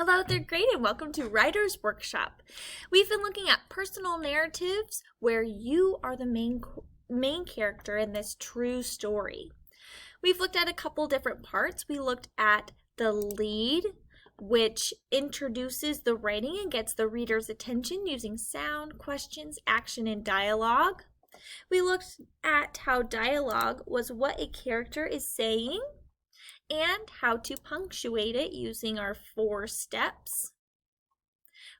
Hello, third grade, and welcome to Writer's Workshop. We've been looking at personal narratives where you are the main character in this true story. We've looked at a couple different parts. We looked at the lead, which introduces the writing and gets the reader's attention using sound, questions, action, and dialogue. We looked at how dialogue was what a character is saying and how to punctuate it using our 4 steps.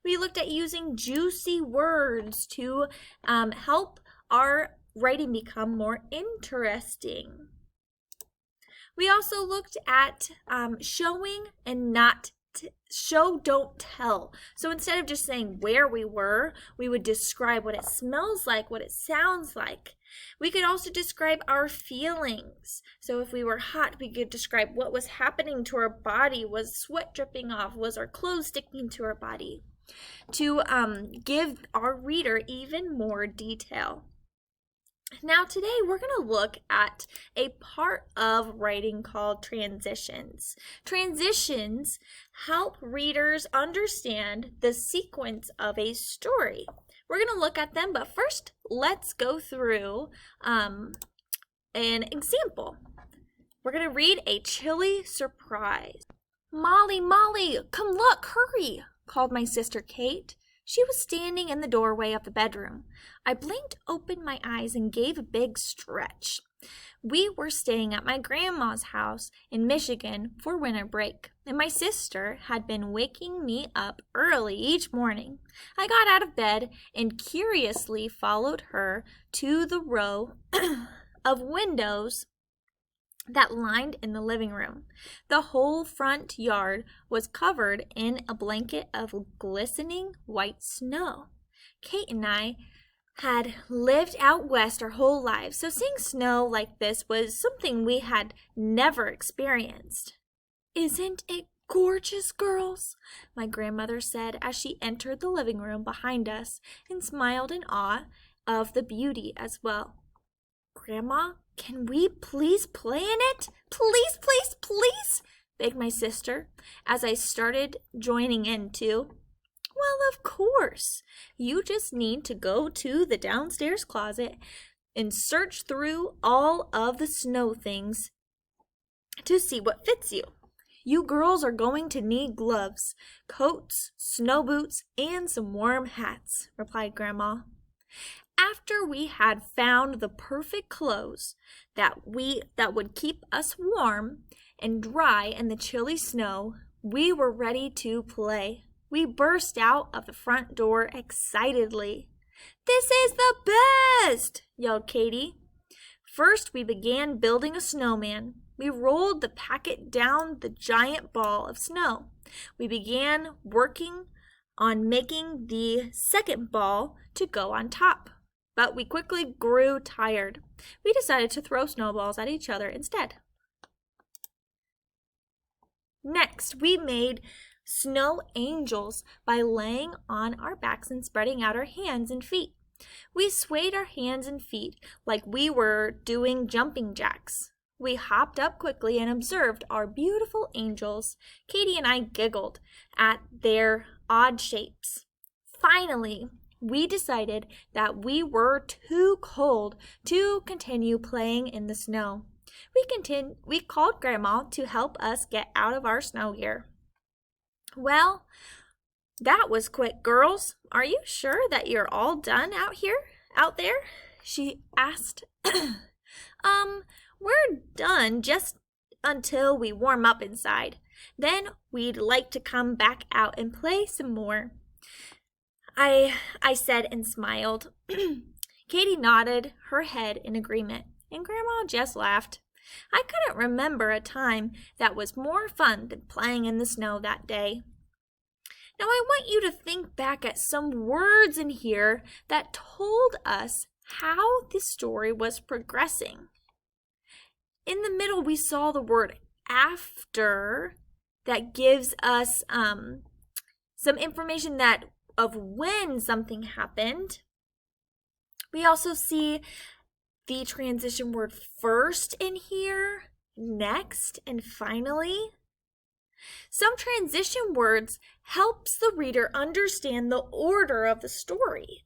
We looked at using juicy words to help our writing become more interesting. We also looked at showing and not show, don't tell. So instead of just saying where we were, we would describe what it smells like, what it sounds like. We could also describe our feelings. So if we were hot, we could describe what was happening to our body. Was sweat dripping off? Was our clothes sticking to our body? To give our reader even more detail. Now today we're going to look at a part of writing called transitions. Transitions help readers understand the sequence of a story. We're going to look at them, but first let's go through an example. We're going to read A Chilly Surprise. "Molly, Molly, come look, hurry," called my sister Kate. She was standing in the doorway of the bedroom. I blinked open my eyes and gave a big stretch. We were staying at my grandma's house in Michigan for winter break, and my sister had been waking me up early each morning. I got out of bed and curiously followed her to the row of windows that lined in the living room. The whole front yard was covered in a blanket of glistening white snow. Kate and I had lived out west our whole lives, so seeing snow like this was something we had never experienced. "Isn't it gorgeous, girls?" my grandmother said as she entered the living room behind us and smiled in awe of the beauty as well. "Grandma, can we please play in it? Please, please, please," begged my sister as I started joining in too. "Well, of course. You just need to go to the downstairs closet and search through all of the snow things to see what fits you. You girls are going to need gloves, coats, snow boots, and some warm hats," replied Grandma. After we had found the perfect clothes that would keep us warm and dry in the chilly snow, we were ready to play. We burst out of the front door excitedly. "This is the best!" yelled Katie. First, we began building a snowman. We rolled the packet down the giant ball of snow. We began working on making the second ball to go on top. But we quickly grew tired. We decided to throw snowballs at each other instead. Next, we made snow angels by laying on our backs and spreading out our hands and feet. We swayed our hands and feet like we were doing jumping jacks. We hopped up quickly and observed our beautiful angels. Katie and I giggled at their odd shapes. Finally, we decided that we were too cold to continue playing in the snow. We called Grandma to help us get out of our snow gear. "Well, that was quick, girls. Are you sure that you're all done out there?" she asked. We're done just until we warm up inside. Then we'd like to come back out and play some more," I said and smiled. Katie nodded her head in agreement, and Grandma just laughed. I couldn't remember a time that was more fun than playing in the snow that day. Now I want you to think back at some words in here that told us how the story was progressing. In the middle, we saw the word after that gives us some information of when something happened. We also see the transition word first in here, next, and finally. Some transition words helps the reader understand the order of the story.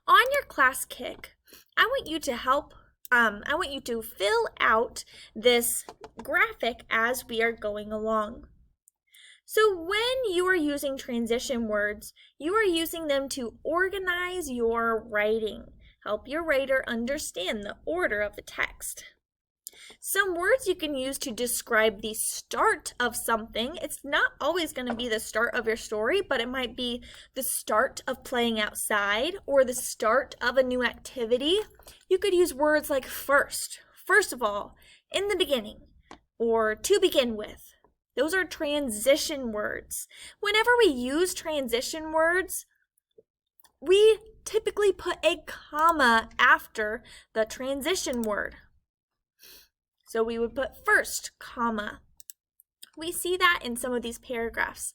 On your class kick, I want you to fill out this graphic as we are going along. So when you are using transition words, you are using them to organize your writing, help your writer understand the order of the text. Some words you can use to describe the start of something. It's not always going to be the start of your story, but it might be the start of playing outside or the start of a new activity. You could use words like first of all, in the beginning, or to begin with. Those are transition words. Whenever we use transition words, we typically put a comma after the transition word. So we would put first, comma. We see that in some of these paragraphs.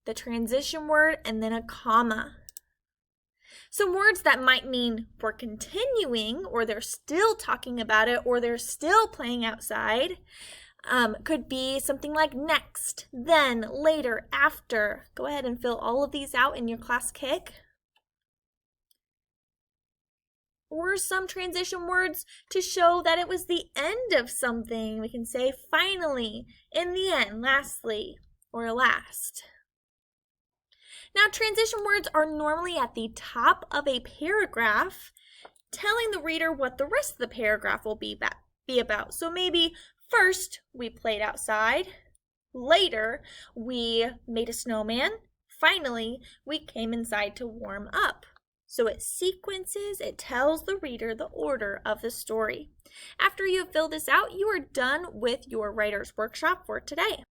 The transition word and then a comma. Some words that might mean we're continuing, or they're still talking about it, or they're still playing outside, could be something like next, then, later, after. Go ahead and fill all of these out in your class kick. Or some transition words to show that it was the end of something. We can say finally, in the end, lastly, or last. Now, transition words are normally at the top of a paragraph, telling the reader what the rest of the paragraph will be about. So maybe first, we played outside. Later, we made a snowman. Finally, we came inside to warm up. So it sequences, it tells the reader the order of the story. After you have filled this out, you are done with your writer's workshop for today.